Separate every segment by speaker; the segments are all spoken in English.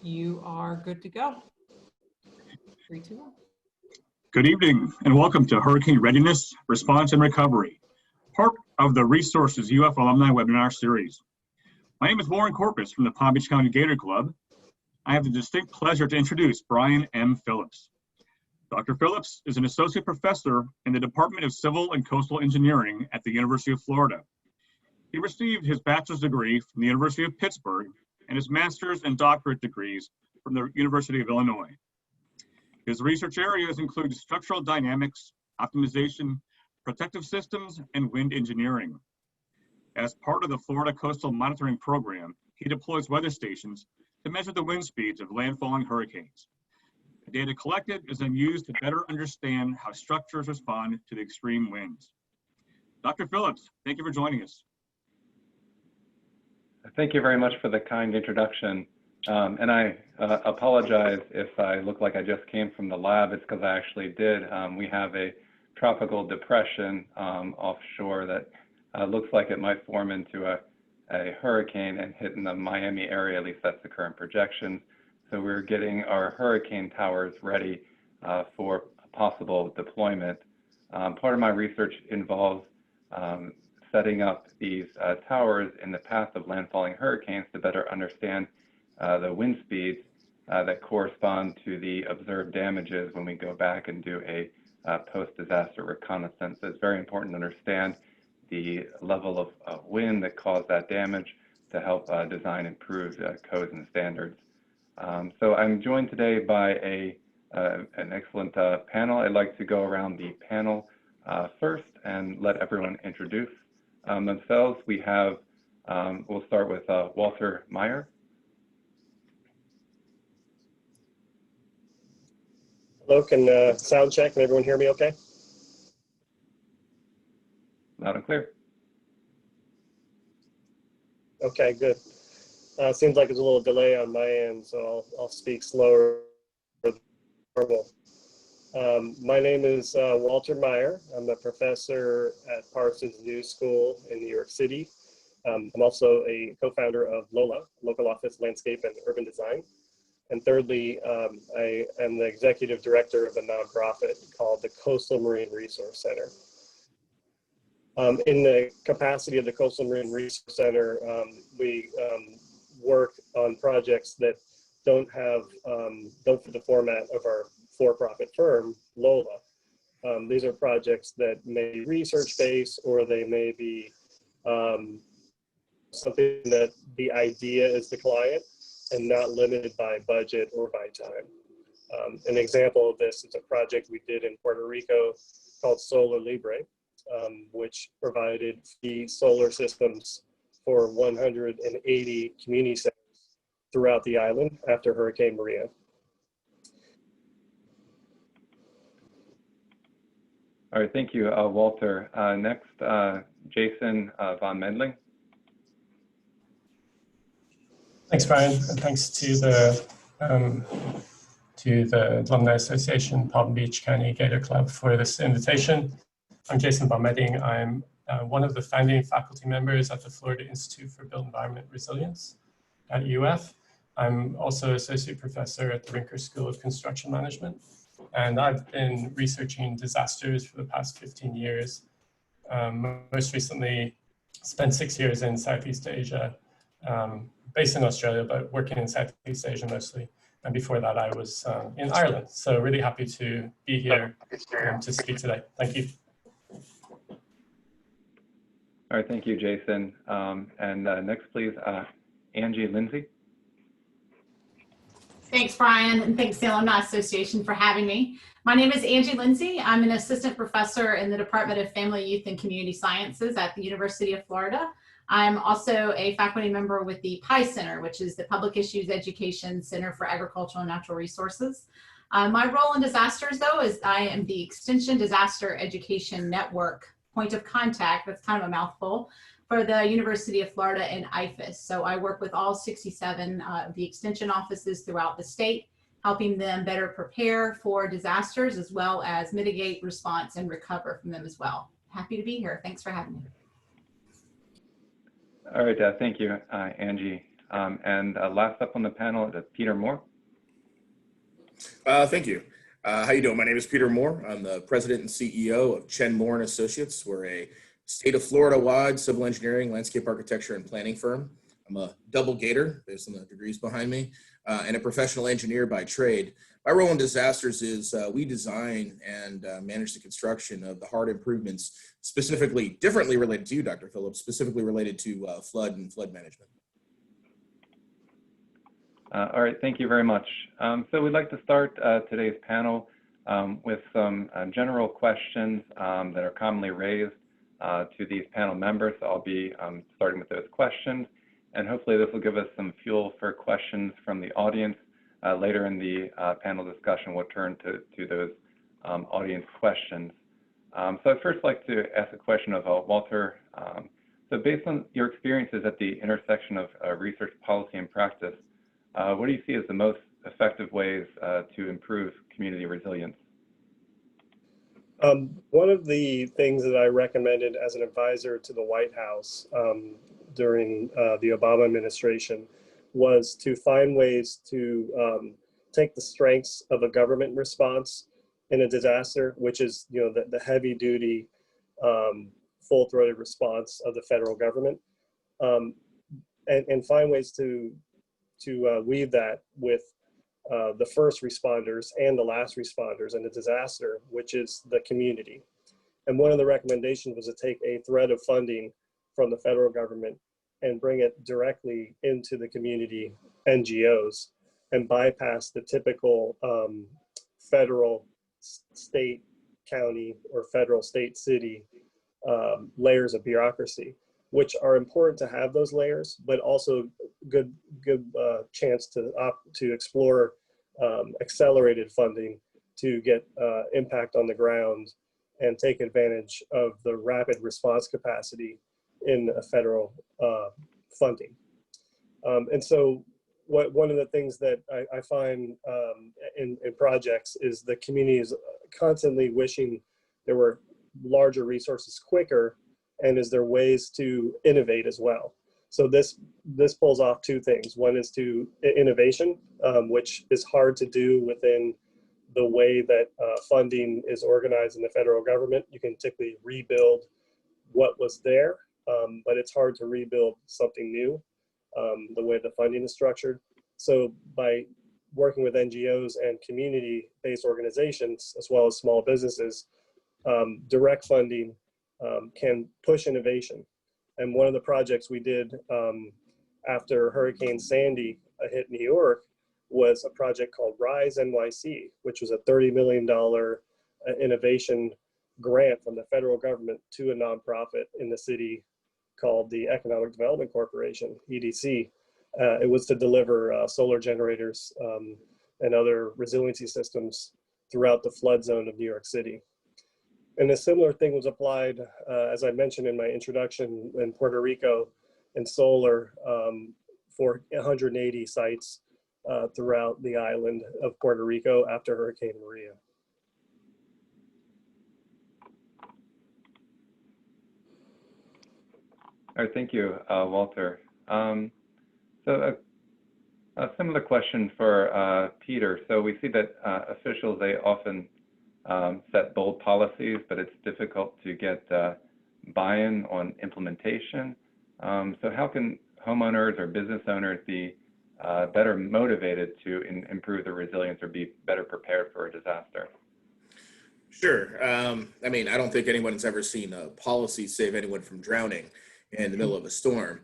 Speaker 1: You are good to go. 3, 2, 1.
Speaker 2: Good evening and welcome to Hurricane Readiness, Response and Recovery, part of the Resources UF Alumni webinar series. My name is Warren Corpus from the Palm Beach County Gator Club. I have the distinct pleasure to introduce Brian M. Phillips. Dr. Phillips is an associate professor in the Department of Civil and Coastal Engineering at the University of Florida. He received his bachelor's degree from the University of Pittsburgh and his master's and doctorate degrees from the University of Illinois. His research areas include structural dynamics, optimization, protective systems, and wind engineering. As part of the Florida Coastal Monitoring Program, he deploys weather stations to measure the wind speeds of landfalling hurricanes. The data collected is then used to better understand how structures respond to the extreme winds. Dr. Phillips, thank you for joining us.
Speaker 3: Thank you very much for the kind introduction. And I apologize if I look like I just came from the lab. It's because I actually did. We have a tropical depression offshore that looks like it might form into a hurricane and hit in the Miami area. At least that's the current projection. So we're getting our hurricane towers ready for possible deployment. Part of my research involves setting up these towers in the path of landfalling hurricanes to better understand the wind speeds that correspond to the observed damages when we go back and do a post-disaster reconnaissance. So it's very important to understand the level of wind that caused that damage to help design improved codes and standards. So I'm joined today by an excellent panel. I'd like to go around the panel first and let everyone introduce themselves. We have, we'll start with Walter Meyer.
Speaker 4: Hello, can sound check? Can everyone hear me okay?
Speaker 3: Loud and clear.
Speaker 4: Okay, good. Seems like there's a little delay on my end, so I'll speak slower than normal. My name is Walter Meyer. I'm a professor at Parsons New School in New York City. I'm also a co-founder of LOLA, Local Office Landscape and Urban Design. And thirdly, I am the executive director of a nonprofit called the Coastal Marine Resource Center. In the capacity of the Coastal Marine Resource Center, we work on projects that don't fit the format of our for-profit firm, LOLA. These are projects that may be research-based, or they may be something that the idea is the client and not limited by budget or by time. An example of this is a project we did in Puerto Rico called Solar Libre, which provided free solar systems for 180 community centers throughout the island after Hurricane Maria.
Speaker 3: All right, thank you, Walter. Next, Jason von Medling.
Speaker 5: Thanks, Brian, and thanks to the Alumni Association, Palm Beach County Gator Club for this invitation. I'm Jason von Medling. I'm one of the founding faculty members at the Florida Institute for Built Environment Resilience at UF. I'm also associate professor at the Rinker School of Construction Management. And I've been researching disasters for the past 15 years. Most recently, spent 6 years in Southeast Asia, based in Australia, but working in Southeast Asia mostly. And before that, I was in Ireland. So really happy to be here to speak today. Thank you.
Speaker 3: All right, thank you, Jason. And next, please, Angie Lindsey.
Speaker 6: Thanks, Brian, and thanks to the Alumni Association for having me. My name is Angie Lindsey. I'm an assistant professor in the Department of Family, Youth, and Community Sciences at the University of Florida. I'm also a faculty member with the PI Center, which is the Public Issues Education Center for Agricultural and Natural Resources. My role in disasters, though, is I am the Extension Disaster Education Network point of contact, that's kind of a mouthful, for the University of Florida and IFAS. So I work with all 67 of the extension offices throughout the state, helping them better prepare for disasters as well as mitigate, response, and recover from them as well. Happy to be here. Thanks for having me.
Speaker 3: All right, thank you, Angie. And last up on the panel is Peter Moore.
Speaker 7: Thank you. How you doing? My name is Peter Moore. I'm the president and CEO of 𝗦𝗲𝗲𝗀𝗿 Associates. We're a state of Florida-wide civil engineering, landscape architecture, and planning firm. I'm a double Gator, based on the degrees behind me, and a professional engineer by trade. My role in disasters is we design and manage the construction of the hard improvements, specifically, differently related to you, Dr. Phillips, specifically related to flood and flood management.
Speaker 3: All right, thank you very much. So we'd like to start today's panel with some general questions that are commonly raised to these panel members. So I'll be starting with those questions, and hopefully this will give us some fuel for questions from the audience. Later in the panel discussion, we'll turn to those audience questions. So I'd first like to ask a question of Walter. So based on your experiences at the intersection of research, policy, and practice, what do you see as the most effective ways to improve community resilience?
Speaker 4: One of the things that I recommended as an advisor to the White House during the Obama administration was to find ways to take the strengths of a government response in a disaster, which is the heavy-duty, full-throated response of the federal government, and find ways to weave that with the first responders and the last responders in a disaster, which is the community. And one of the recommendations was to take a thread of funding from the federal government and bring it directly into the community NGOs and bypass the typical federal, state, county, or federal, state, city layers of bureaucracy, which are important to have those layers, but also good chance to explore accelerated funding to get impact on the ground and take advantage of the rapid response capacity in a federal funding. And so one of the things that I find in projects is the community is constantly wishing there were larger resources quicker, and is there ways to innovate as well. So this pulls off two things. One is to innovation, which is hard to do within the way that funding is organized in the federal government. You can typically rebuild what was there, but it's hard to rebuild something new, the way the funding is structured. So by working with NGOs and community-based organizations, as well as small businesses, direct funding can push innovation. And one of the projects we did after Hurricane Sandy hit New York was a project called Rise NYC, which was a $30 million innovation grant from the federal government to a nonprofit in the city called the Economic Development Corporation, EDC. It was to deliver solar generators and other resiliency systems throughout the flood zone of New York City. And a similar thing was applied, as I mentioned in my introduction, in Puerto Rico and solar for 180 sites throughout the island of Puerto Rico after Hurricane Maria.
Speaker 3: All right, thank you, Walter. So a similar question for Peter. So we see that officials, they often set bold policies, but it's difficult to get buy-in on implementation. So how can homeowners or business owners be better motivated to improve their resilience or be better prepared for a disaster?
Speaker 7: Sure. I mean, I don't think anyone's ever seen a policy save anyone from drowning in the middle of a storm.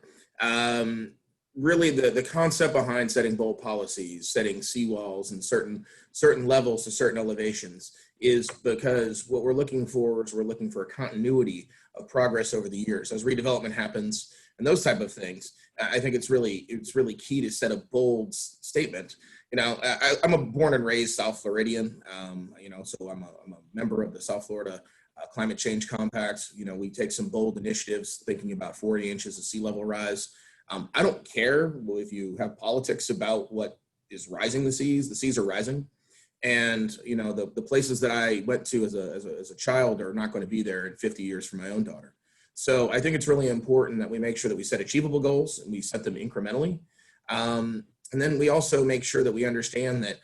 Speaker 7: Really, the concept behind setting bold policies, setting seawalls and certain levels to certain elevations is because what we're looking for is we're looking for a continuity of progress over the years. As redevelopment happens and those type of things, I think it's really key to set a bold statement. You know, I'm a born and raised South Floridian, you know, so I'm a member of the South Florida Climate Change Compact. You know, we take some bold initiatives thinking about 40 inches of sea level rise. I don't care if you have politics about what is rising the seas are rising. And, you know, the places that I went to as a child are not going to be there in 50 years for my own daughter. So I think it's really important that we make sure that we set achievable goals and we set them incrementally. And then we also make sure that we understand that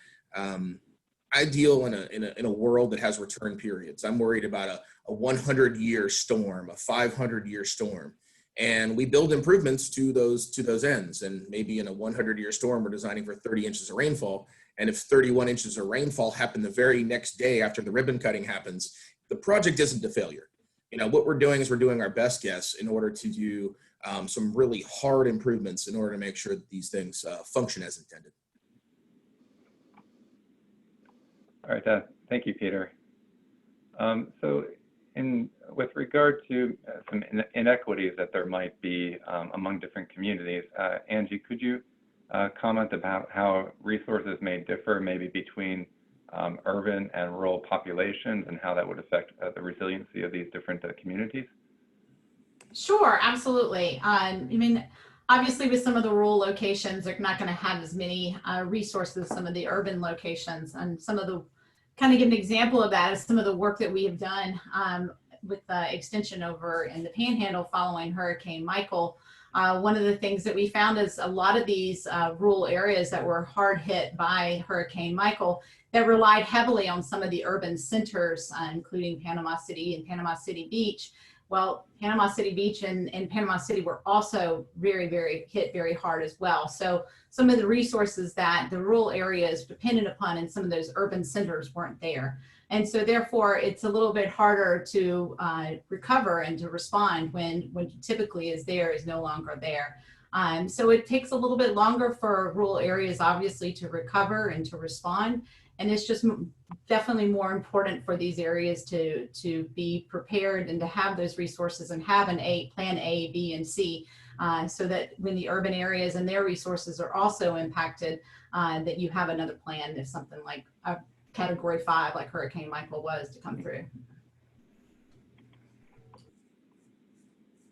Speaker 7: I deal in a world that has return periods. I'm worried about a 100-year storm, a 500-year storm, and we build improvements to those ends. And maybe in a 100-year storm, we're designing for 30 inches of rainfall. And if 31 inches of rainfall happen the very next day after the ribbon cutting happens, the project isn't a failure. You know, what we're doing is we're doing our best guess in order to do some really hard improvements in order to make sure that these things function as intended.
Speaker 3: All right, thank you, Peter. So with regard to some inequities that there might be among different communities, Angie, could you comment about how resources may differ maybe between urban and rural populations and how that would affect the resiliency of these different communities?
Speaker 6: Sure, absolutely. I mean, obviously with some of the rural locations, they're not going to have as many resources as some of the urban locations. And some of the, kind of give an example of that is some of the work that we have done with the extension over in the Panhandle following Hurricane Michael. One of the things that we found is a lot of these rural areas that were hard hit by Hurricane Michael that relied heavily on some of the urban centers, including Panama City and Panama City Beach. Well, Panama City Beach and Panama City were also very, very hit very hard as well. So some of the resources that the rural areas depended upon in some of those urban centers weren't there. And so therefore it's a little bit harder to recover and to respond when typically is there is no longer there. So it takes a little bit longer for rural areas obviously to recover and to respond. And it's just definitely more important for these areas to be prepared and to have those resources and have plan A, B, and C, so that when the urban areas and their resources are also impacted, that you have another plan if something like a Category 5 like Hurricane Michael was to come through.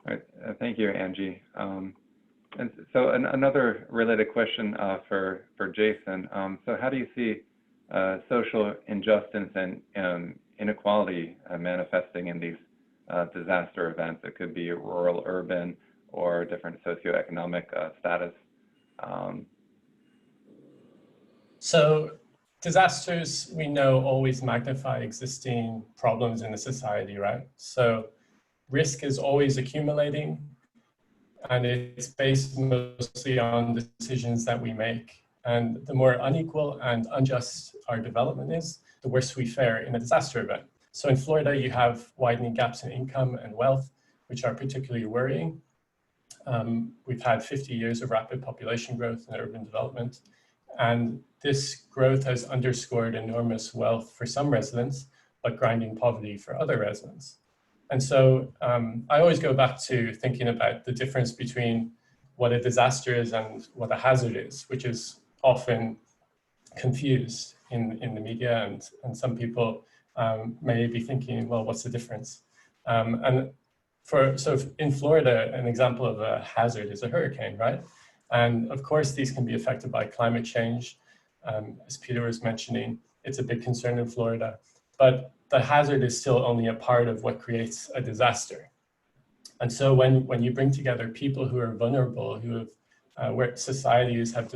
Speaker 3: All right, thank you, Angie. And so another related question for Jason. So how do you see social injustice and inequality manifesting in these disaster events? It could be rural, urban, or different socioeconomic status.
Speaker 5: So disasters, we know, always magnify existing problems in the society, right? So risk is always accumulating, and it's based mostly on decisions that we make. And the more unequal and unjust our development is, the worse we fare in a disaster event. So in Florida, you have widening gaps in income and wealth, which are particularly worrying. We've had 50 years of rapid population growth and urban development. And this growth has underscored enormous wealth for some residents, but grinding poverty for other residents. And so I always go back to thinking about the difference between what a disaster is and what a hazard is, which is often confused in the media, and some people may be thinking, well, what's the difference? So in Florida, an example of a hazard is a hurricane, right? And of course, these can be affected by climate change. As Peter was mentioning, it's a big concern in Florida, but the hazard is still only a part of what creates a disaster. And so when you bring together people who are vulnerable, who have where societies have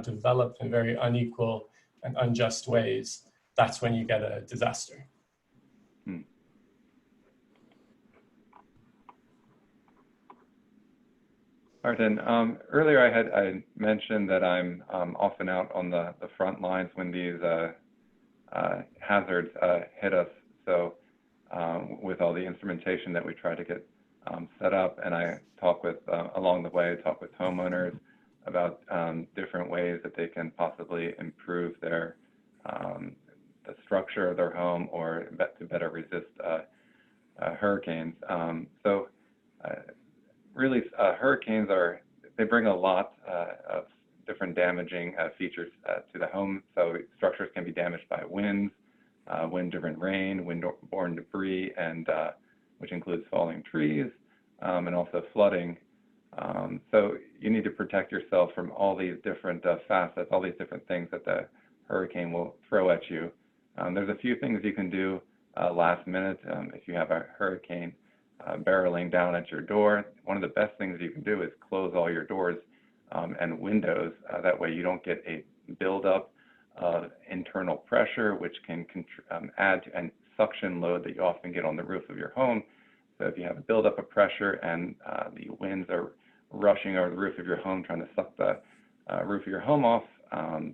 Speaker 5: developed in very unequal and unjust ways, that's when you get a disaster.
Speaker 3: All right, and earlier I mentioned that I'm often out on the front lines when these hazards hit us. So with all the instrumentation that we try to get set up, and I talk with, along the way, I talk with homeowners about different ways that they can possibly improve their the structure of their home or to better resist hurricanes. Really, hurricanes they bring a lot of different damaging features to the home. So structures can be damaged by winds, wind-driven rain, wind-borne debris, and which includes falling trees, and also flooding. So you need to protect yourself from all these different facets, all these different things that the hurricane will throw at you. There's a few things you can do last minute if you have a hurricane barreling down at your door. One of the best things you can do is close all your doors and windows. That way you don't get a buildup of internal pressure, which can add to a suction load that you often get on the roof of your home. So if you have a buildup of pressure and the winds are rushing over the roof of your home, trying to suck the roof of your home off,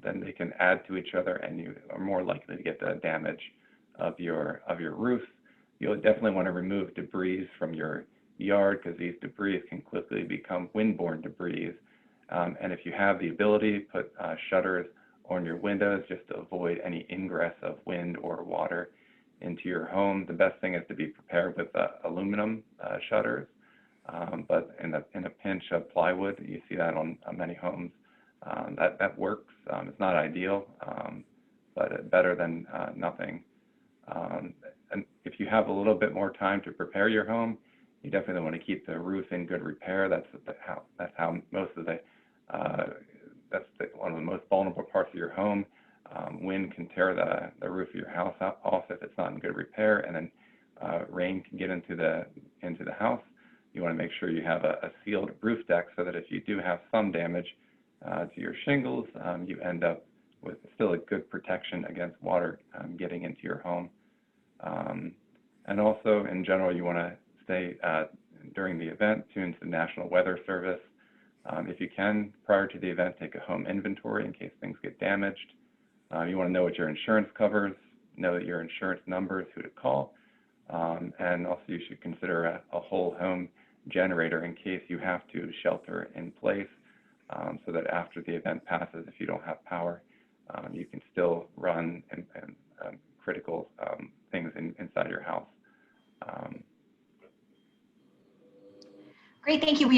Speaker 3: then they can add to each other, and you are more likely to get the damage of your roof. You'll definitely want to remove debris from your yard, because these debris can quickly become windborne debris. And if you have the ability, put shutters on your windows just to avoid any ingress of wind or water into your home. The best thing is to be prepared with aluminum shutters, but in a pinch of plywood. You see that on many homes. That works. It's not ideal, but better than nothing. And if you have a little bit more time to prepare your home, you definitely want to keep the roof in good repair. That's how most of the one of the most vulnerable parts of your home. Wind can tear the roof of your house off if it's not in good repair, and then rain can get into the house. You want to make sure you have a sealed roof deck, so that if you do have some damage to your shingles, you end up with still a good protection against water getting into your home. And also, in general, you want to stay during the event tuned to the National Weather Service. If you can, prior to the event, take a home inventory in case things get damaged. You want to know what your insurance covers, know that your insurance numbers, who to call, and also you should consider a whole home generator in case you have to shelter in place, so that after the event passes, if you don't have power, you can still run and critical things inside your house.
Speaker 8: Great, thank you.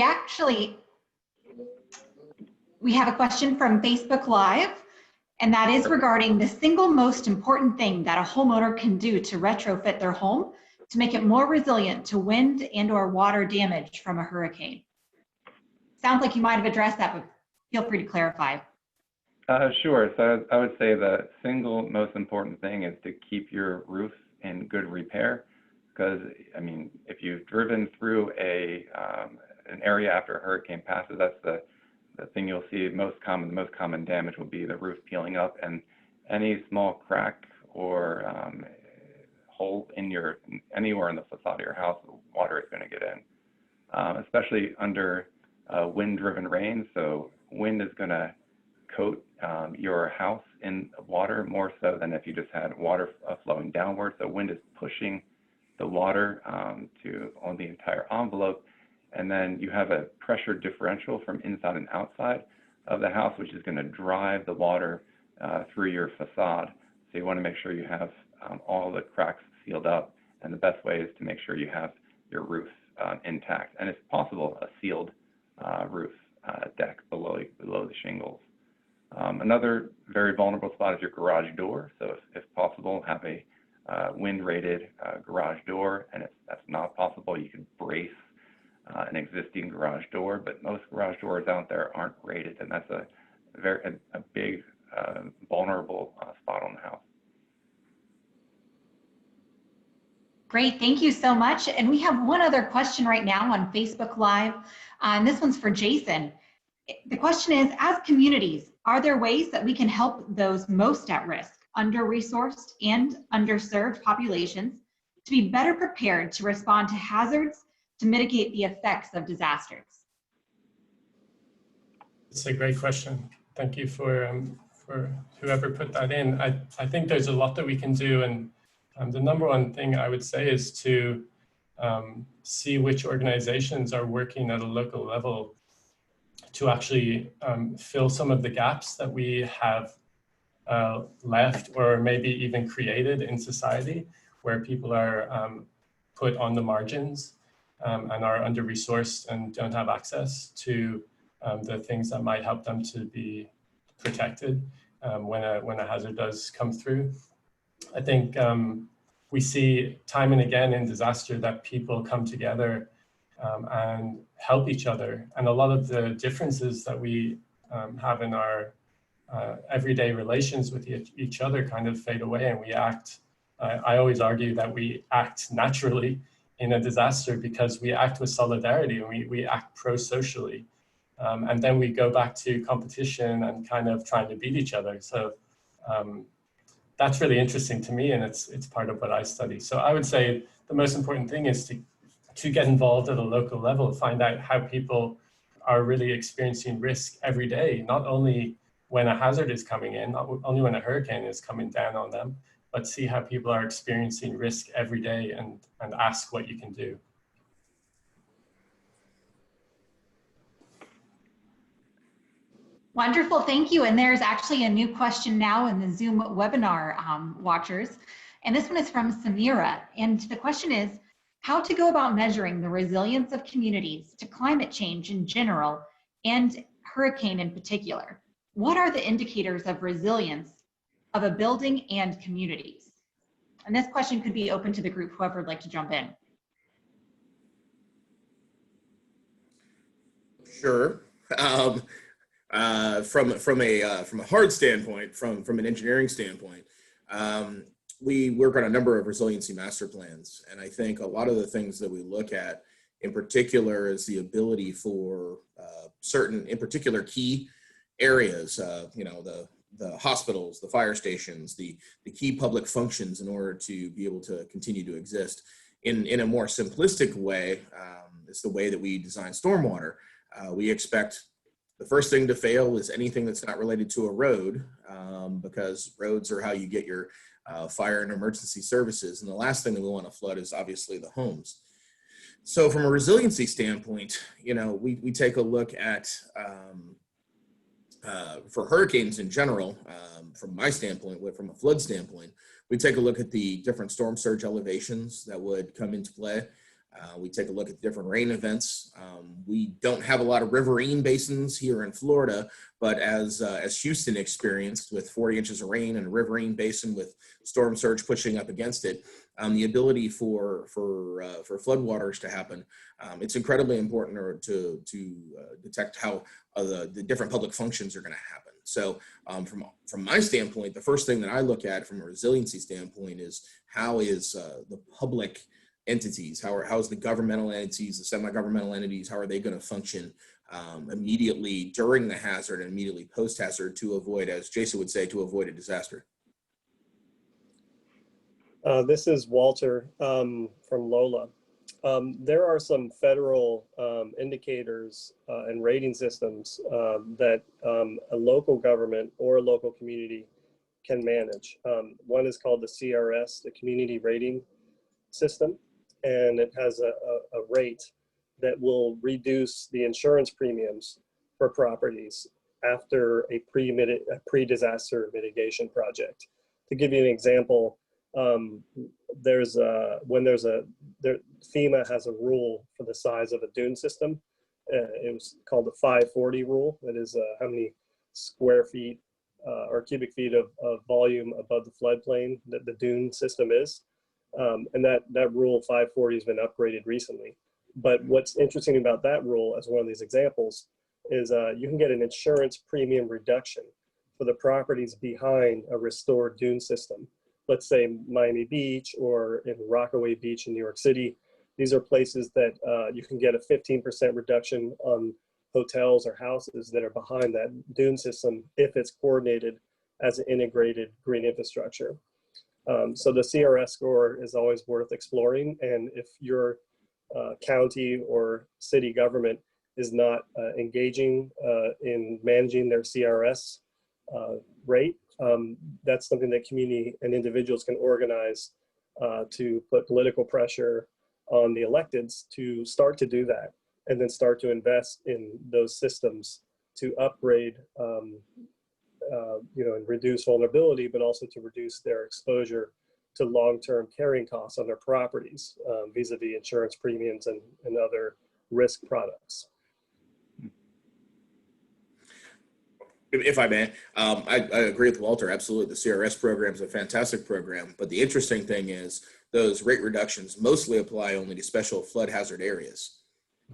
Speaker 8: We have a question from Facebook Live, and that is regarding the single most important thing that a homeowner can do to retrofit their home to make it more resilient to wind and/or water damage from a hurricane. Sounds like you might have addressed that, but feel free to clarify.
Speaker 3: Sure. So I would say the single most important thing is to keep your roof in good repair, because I mean, if you've driven through an area after a hurricane passes, that's the thing you'll see the most common damage will be the roof peeling up, and any small crack or hole anywhere in the facade of your house, water is going to get in, especially under wind-driven rain. So wind is going to coat your house in water more so than if you just had water flowing downward. So wind is pushing the water on the entire envelope, and then you have a pressure differential from inside and outside of the house, which is going to drive the water through your facade. So you want to make sure you have all the cracks sealed up, and the best way is to make sure you have your roof intact, and if possible, a sealed roof deck below the shingles. Another very vulnerable spot is your garage door. So if possible, have a wind-rated garage door, and if that's not possible, you can brace an existing garage door, but most garage doors out there aren't rated, and that's a big vulnerable spot on the house.
Speaker 8: Great, thank you so much. And we have one other question right now on Facebook Live, and this one's for Jason. The question is, as communities, are there ways that we can help those most at risk, under-resourced and underserved populations to be better prepared to respond to hazards to mitigate the effects of disasters?
Speaker 5: It's a great question. Thank you for whoever put that in. I think there's a lot that we can do, and the number one thing I would say is to see which organizations are working at a local level to actually fill some of the gaps that we have left or maybe even created in society, where people are put on the margins and are under-resourced and don't have access to the things that might help them to be protected when a hazard does come through. I think we see time and again in disaster that people come together and help each other. And a lot of the differences that we have in our everyday relations with each other kind of fade away, and we act, I always argue that we act naturally in a disaster because we act with solidarity, and we act pro-socially. And then we go back to competition and kind of trying to beat each other. So that's really interesting to me, and it's part of what I study. So I would say the most important thing is to get involved at a local level, find out how people are really experiencing risk every day, not only when a hazard is coming in, not only when a hurricane is coming down on them, but see how people are experiencing risk every day and ask what you can do.
Speaker 8: Wonderful, thank you. And there's actually a new question now in the Zoom webinar watchers. And this one is from Samira. And the question is, how to go about measuring the resilience of communities to climate change in general and hurricane in particular? What are the indicators of resilience of a building and communities? And this question could be open to the group, whoever would like to jump in.
Speaker 7: Sure. From a hard standpoint, from an engineering standpoint, we work on a number of resiliency master plans, and I think a lot of the things that we look at in particular is the ability for certain, in particular, key areas, you know, the hospitals, the fire stations, the key public functions in order to be able to continue to exist. In a more simplistic way, is the way that we design stormwater. We expect the first thing to fail is anything that's not related to a road, because roads are how you get your fire and emergency services. And the last thing that we want to flood is obviously the homes. So from a resiliency standpoint, you know, we take a look at, for hurricanes in general, from my standpoint, from a flood standpoint, we take a look at the different storm surge elevations that would come into play. We take a look at different rain events. We don't have a lot of riverine basins here in Florida, but as Houston experienced with 40 inches of rain and a riverine basin with storm surge pushing up against it, the ability for floodwaters to happen, it's incredibly important to detect how the different public functions are going to happen. So from my standpoint, the first thing that I look at from a resiliency standpoint is how is the public entities, how's the governmental entities, the semi-governmental entities, how are they going to function immediately during the hazard and immediately post-hazard to avoid, as Jason would say, to avoid a disaster?
Speaker 4: This is Walter from Lola. There are some federal indicators and rating systems that a local government or a local community can manage. One is called the CRS, the Community Rating System, and it has a rate that will reduce the insurance premiums for properties after a pre-disaster mitigation project. To give you an example, FEMA has a rule for the size of a dune system. It was called the 540 rule. That is how many square feet or cubic feet of volume above the floodplain that the dune system is. And that rule 540 has been upgraded recently. But what's interesting about that rule, as one of these examples, is you can get an insurance premium reduction for the properties behind a restored dune system. Let's say Miami Beach or in Rockaway Beach in New York City. These are places that you can get a 15% reduction on hotels or houses that are behind that dune system if it's coordinated as an integrated green infrastructure. So the CRS score is always worth exploring, and if your county or city government is not engaging in managing their CRS rate, that's something that community and individuals can organize to put political pressure on the electeds to start to do that, and then start to invest in those systems to upgrade and reduce vulnerability, but also to reduce their exposure to long-term carrying costs on their properties vis-a-vis insurance premiums and other risk products.
Speaker 7: If I may, I agree with Walter. Absolutely, the CRS program is a fantastic program, but the interesting thing is those rate reductions mostly apply only to special flood hazard areas.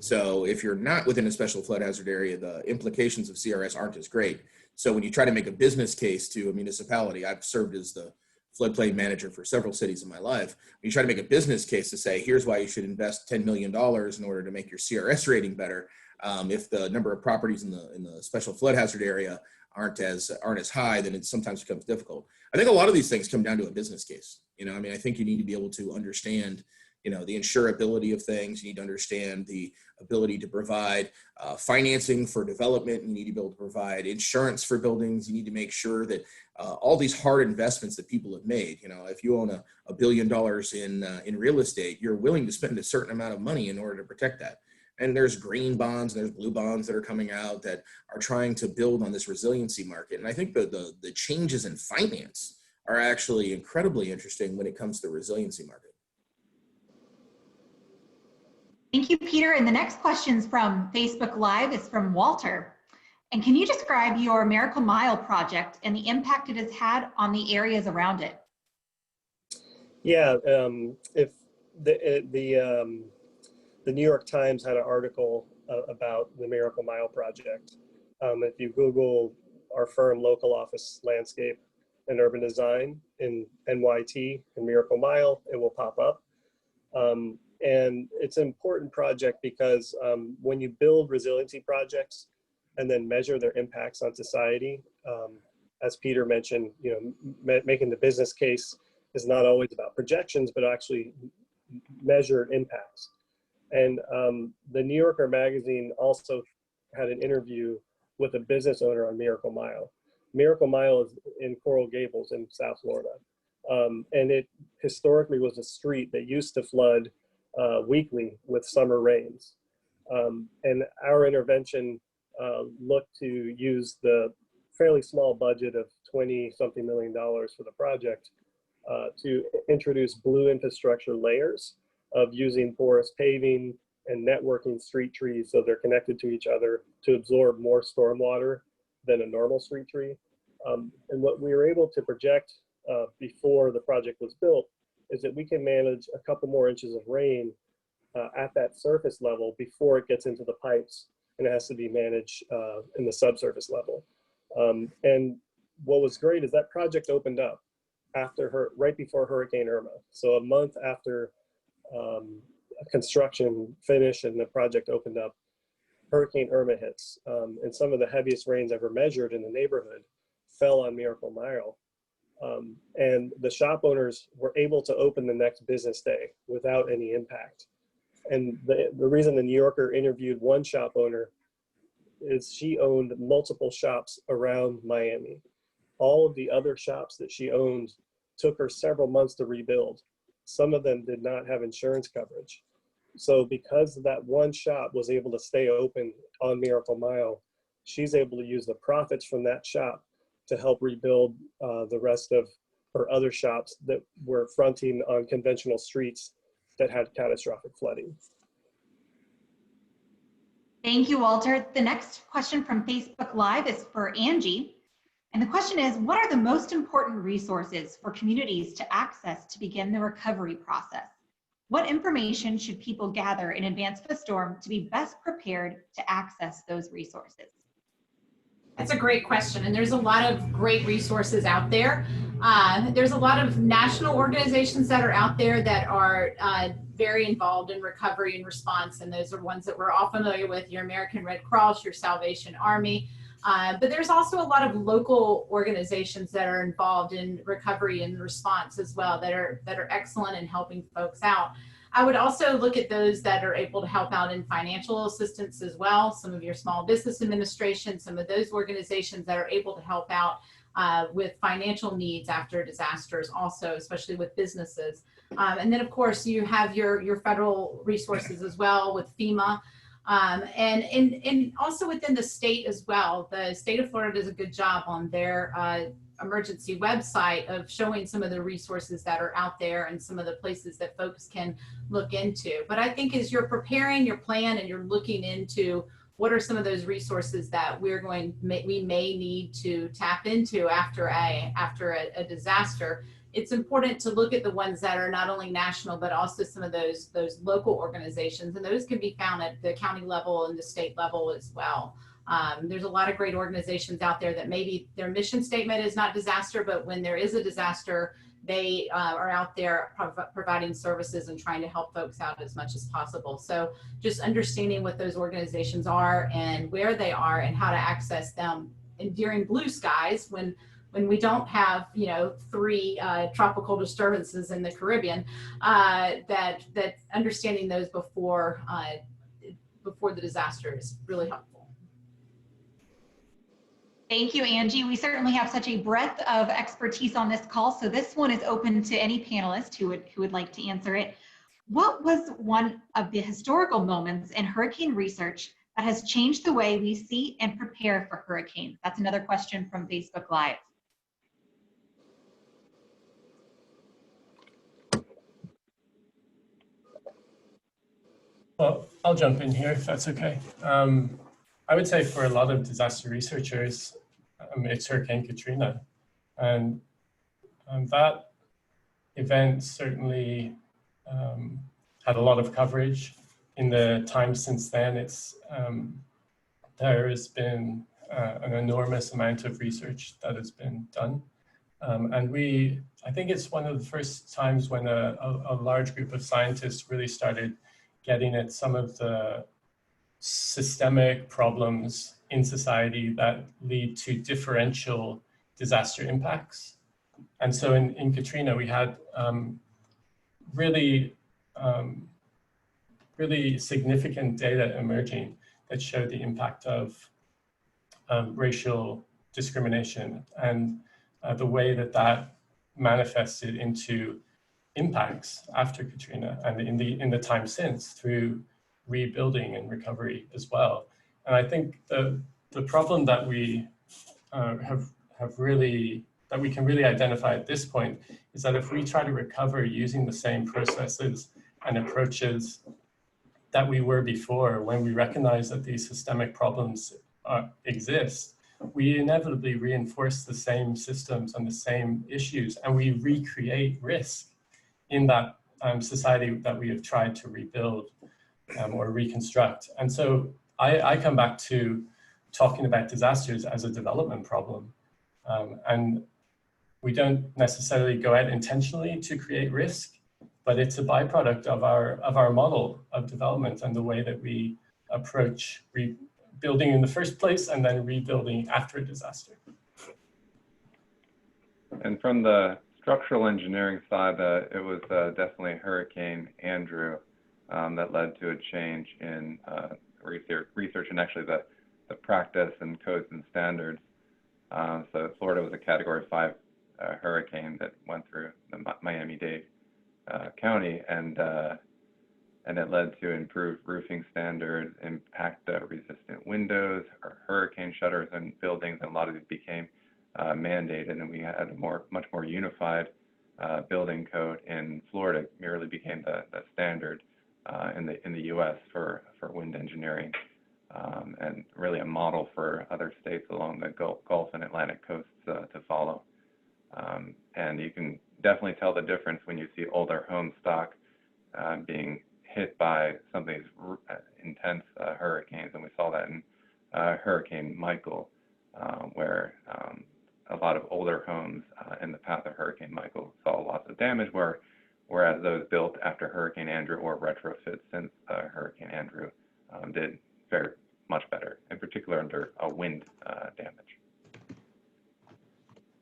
Speaker 7: So if you're not within a special flood hazard area, the implications of CRS aren't as great. So when you try to make a business case to a municipality, I've served as the floodplain manager for several cities in my life. When you try to make a business case to say, here's why you should invest $10 million in order to make your CRS rating better, If the number of properties in the special flood hazard area aren't as high, then it sometimes becomes difficult. I think a lot of these things come down to a business case. I mean, I think you need to be able to understand, the insurability of things. You need to understand the ability to provide financing for development. You need to be able to provide insurance for buildings. You need to make sure that all these hard investments that people have made, if you own $1 billion in real estate, you're willing to spend a certain amount of money in order to protect that. And there's green bonds, and there's blue bonds that are coming out that are trying to build on this resiliency market. And I think the changes in finance are actually incredibly interesting when it comes to the resiliency market.
Speaker 8: Thank you, Peter. And the next question's from Facebook Live. It's from Walter. And can you describe your Miracle Mile project and the impact it has had on the areas around it?
Speaker 4: Yeah, if the New York Times had an article about the Miracle Mile project. If you Google our firm local office landscape and urban design in NYT and Miracle Mile, it will pop up. And it's an important project because when you build resiliency projects and then measure their impacts on society, as Peter mentioned, making the business case is not always about projections, but actually measured impacts. And the New Yorker magazine also had an interview with a business owner on Miracle Mile. Miracle Mile is in Coral Gables in South Florida. And it historically was a street that used to flood weekly with summer rains. And our intervention looked to use the fairly small budget of $20-something million for the project to introduce blue infrastructure layers of using porous paving and networking street trees so they're connected to each other to absorb more stormwater than a normal street tree. And what we were able to project before the project was built is that we can manage a couple more inches of rain at that surface level before it gets into the pipes, and it has to be managed in the subsurface level. And what was great is that project opened up right before Hurricane Irma. So a month after construction finished and the project opened up, Hurricane Irma hits. And some of the heaviest rains ever measured in the neighborhood fell on Miracle Mile. And the shop owners were able to open the next business day without any impact. And the reason the New Yorker interviewed one shop owner is she owned multiple shops around Miami. All of the other shops that she owned took her several months to rebuild. Some of them did not have insurance coverage. So because that one shop was able to stay open on Miracle Mile, she's able to use the profits from that shop to help rebuild the rest of her other shops that were fronting on conventional streets that had catastrophic flooding.
Speaker 8: Thank you, Walter. The next question from Facebook Live is for Angie. And the question is, what are the most important resources for communities to access to begin the recovery process? What information should people gather in advance of a storm to be best prepared to access those resources?
Speaker 6: That's a great question, and there's a lot of great resources out there. There's a lot of national organizations that are out there that are very involved in recovery and response, and those are ones that we're all familiar with, your American Red Cross, your Salvation Army. But there's also a lot of local organizations that are involved in recovery and response as well that are excellent in helping folks out. I would also look at those that are able to help out in financial assistance as well. Some of your small business administration, some of those organizations that are able to help out with financial needs after disasters also, especially with businesses. And then of course you have your federal resources as well with FEMA. And also within the state as well. The state of Florida does a good job on their emergency website of showing some of the resources that are out there and some of the places that folks can look into. But I think as you're preparing your plan and you're looking into what are some of those resources that we may need to tap into after a disaster, it's important to look at the ones that are not only national, but also some of those local organizations. And those can be found at the county level and the state level as well. There's a lot of great organizations out there that maybe their mission statement is not disaster, but when there is a disaster, they are out there providing services and trying to help folks out as much as possible. So just understanding what those organizations are and where they are and how to access them. And during blue skies, when we don't have, 3 tropical disturbances in the Caribbean, that understanding those before the disaster is really helpful.
Speaker 8: Thank you, Angie. We certainly have such a breadth of expertise on this call, so this one is open to any panelist who would like to answer it. What was one of the historical moments in hurricane research that has changed the way we see and prepare for hurricanes? That's another question from Facebook Live.
Speaker 5: Well, I'll jump in here if that's okay. I would say for a lot of disaster researchers, it's Hurricane Katrina. And that event certainly had a lot of coverage. In the time since then, there has been an enormous amount of research that has been done. And I think it's one of the first times when a large group of scientists really started getting at some of the systemic problems in society that lead to differential disaster impacts. And so in Katrina, we had really significant data emerging that showed the impact of racial discrimination and the way that manifested into impacts after Katrina and in the time since through rebuilding and recovery as well. And I think the problem that we that we can really identify at this point is that if we try to recover using the same processes and approaches that we were before, when we recognize that these systemic problems exist, we inevitably reinforce the same systems and the same issues, and we recreate risk in that society that we have tried to rebuild or reconstruct. And so I come back to talking about disasters as a development problem. And we don't necessarily go out intentionally to create risk, but it's a byproduct of our model of development and the way that we approach rebuilding in the first place and then rebuilding after a disaster.
Speaker 3: And from the structural engineering side, it was definitely Hurricane Andrew that led to a change in research and actually the practice and codes and standards. So Florida was a Category 5 hurricane that went through the Miami-Dade County, and it led to improved roofing standards, impact-resistant windows, or hurricane shutters in buildings, and a lot of these became mandated, and we had a much more unified building code in Florida. It merely became the standard in the U.S. for wind engineering, and really a model for other states along the Gulf and Atlantic coasts to follow. And you can definitely tell the difference when you see older home stock being hit by some of these intense hurricanes, and we saw that in Hurricane Michael, where a lot of older homes in the path of Hurricane Michael saw lots of damage, whereas those built after Hurricane Andrew or retrofit since Hurricane Andrew did very much better, in particular under wind damage.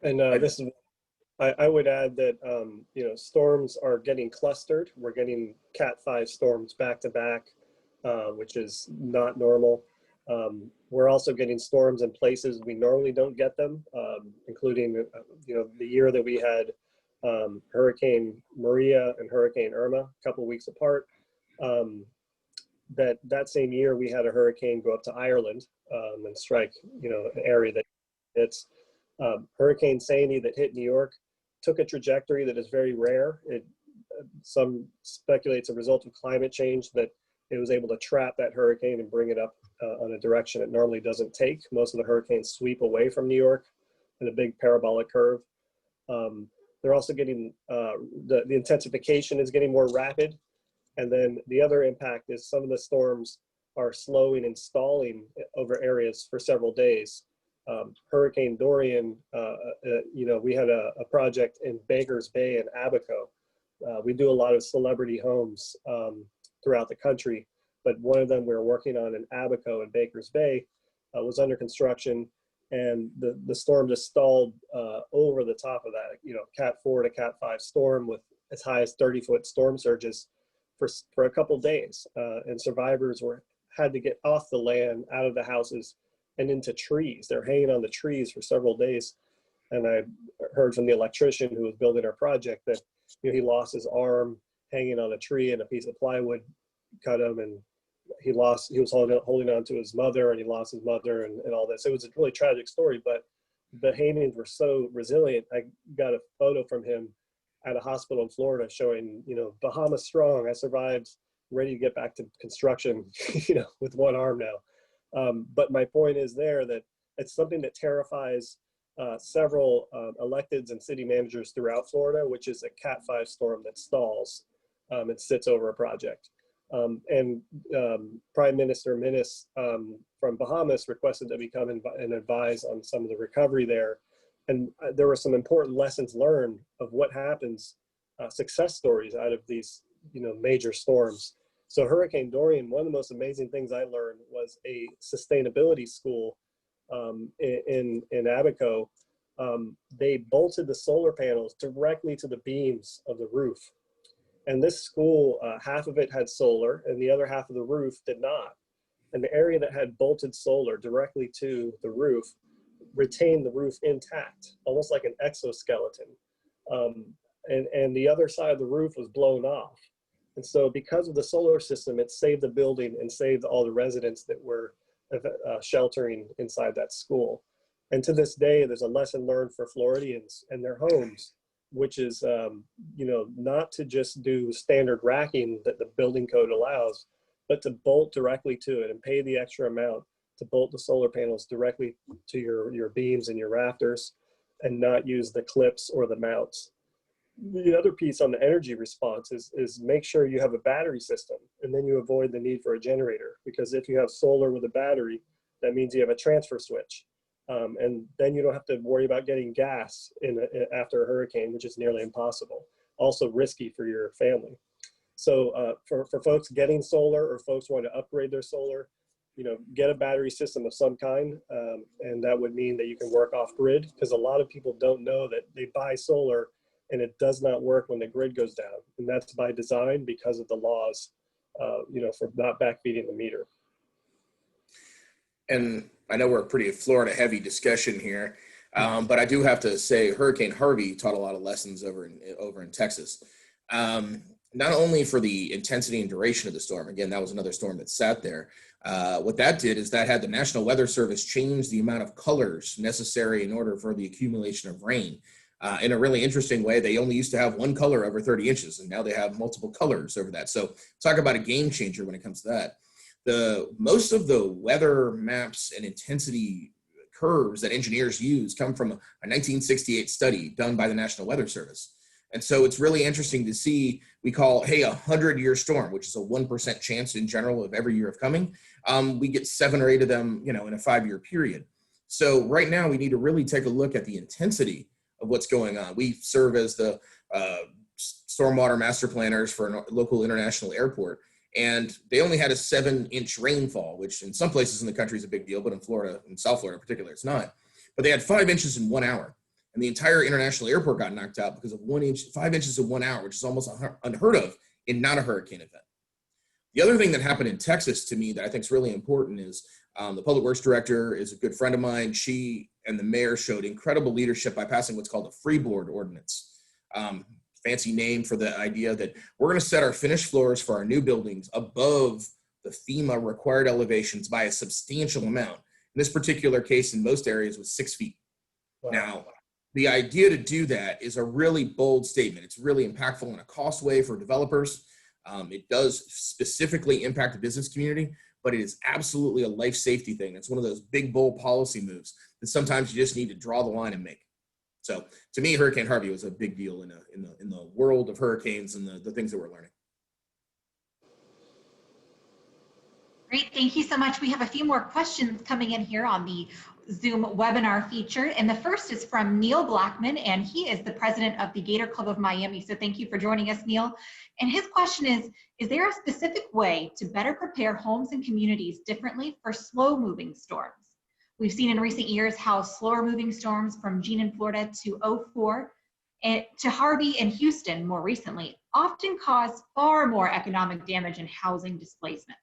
Speaker 4: And this is, I would add that, storms are getting clustered. We're getting Cat 5 storms back to back, which is not normal. We're also getting storms in places we normally don't get them, including, the year that we had Hurricane Maria and Hurricane Irma a couple weeks apart. That same year we had a hurricane go up to Ireland and strike, an area that it's Hurricane Sandy that hit New York took a trajectory that is very rare. Some speculates a result of climate change, that it was able to trap that hurricane and bring it up on a direction it normally doesn't take. Most of the hurricanes sweep away from New York in a big parabolic curve. They're also getting, the intensification is getting more rapid. And then the other impact is some of the storms are slowing and stalling over areas for several days. Hurricane Dorian, we had a project in Baker's Bay and Abaco. We do a lot of celebrity homes throughout the country, but one of them we were working on in Abaco and Baker's Bay was under construction, and the storm just stalled over the top of that, Cat 4 to Cat 5 storm with as high as 30-foot storm surges for a couple days, and survivors had to get off the land, out of the houses, and into trees. They're hanging on the trees for several days. And I heard from the electrician who was building our project that he lost his arm hanging on a tree, and a piece of plywood cut him, and he was holding on to his mother, and he lost his mother and all this. It was a really tragic story, but the Haitians were so resilient. I got a photo from him at a hospital in Florida showing, Bahamas strong, I survived, ready to get back to construction, with one arm now. But my point is there that it's something that terrifies several electeds and city managers throughout Florida, which is a Cat 5 storm that stalls and sits over a project. And Prime Minister Minnis from Bahamas requested that we come and advise on some of the recovery there. And there were some important lessons learned of what happens, success stories out of these, major storms. So Hurricane Dorian, one of the most amazing things I learned was a sustainability school in Abaco. They bolted the solar panels directly to the beams of the roof. And this school, half of it had solar and the other half of the roof did not. And the area that had bolted solar directly to the roof retained the roof intact, almost like an exoskeleton. And the other side of the roof was blown off. And so because of the solar system, it saved the building and saved all the residents that were sheltering inside that school. And to this day, there's a lesson learned for Floridians and their homes, which is, not to just do standard racking that the building code allows, but to bolt directly to it and pay the extra amount to bolt the solar panels directly to your beams and your rafters, and not use the clips or the mounts. The other piece on the energy response is make sure you have a battery system, and then you avoid the need for a generator, because if you have solar with a battery, that means you have a transfer switch. And then you don't have to worry about getting gas after a hurricane, which is nearly impossible. Also risky for your family. So for folks getting solar, or folks want to upgrade their solar, get a battery system of some kind. And that would mean that you can work off grid, because a lot of people don't know that they buy solar and it does not work when the grid goes down. And that's by design, because of the laws, for not backfeeding the meter.
Speaker 7: And I know we're a pretty Florida heavy discussion here, but I do have to say Hurricane Harvey taught a lot of lessons over in Texas. Not only for the intensity and duration of the storm, again, that was another storm that sat there. What that did is that had the National Weather Service change the amount of colors necessary in order for the accumulation of rain. In a really interesting way, they only used to have one color over 30 inches, and now they have multiple colors over that. So talk about a game changer when it comes to that. Most of the weather maps and intensity curves that engineers use come from a 1968 study done by the National Weather Service. And so it's really interesting to see, we call, hey, 100-year storm, which is a 1% chance in general of every year of coming. We get 7 or 8 of them, in a 5-year period. So right now we need to really take a look at the intensity of what's going on. We serve as the stormwater master planners for a local international airport. And they only had a 7-inch rainfall, which in some places in the country is a big deal, but in Florida, in South Florida in particular, it's not. But they had 5 inches in 1 hour. And the entire international airport got knocked out because of 5 inches in 1 hour, which is almost unheard of in not a hurricane event. The other thing that happened in Texas to me that I think is really important is the public works director is a good friend of mine. She and the mayor showed incredible leadership by passing what's called the Freeboard Ordinance. Fancy name for the idea that we're going to set our finished floors for our new buildings above the FEMA required elevations by a substantial amount. In this particular case, in most areas, was 6 feet. Wow. Now, the idea to do that is a really bold statement. It's really impactful in a cost way for developers. It does specifically impact the business community, but it is absolutely a life safety thing. It's one of those big, bold policy moves that sometimes you just need to draw the line and make. So to me, Hurricane Harvey was a big deal in the world of hurricanes and the things that we're learning.
Speaker 8: Great, thank you so much. We have a few more questions coming in here on the Zoom webinar feature. And the first is from Neil Blackman, and he is the president of the Gator Club of Miami. So thank you for joining us, Neil. And his question is there a specific way to better prepare homes and communities differently for slow moving storms? We've seen in recent years how slower moving storms from Gene in Florida to 04 and to Harvey in Houston more recently often cause far more economic damage and housing displacement.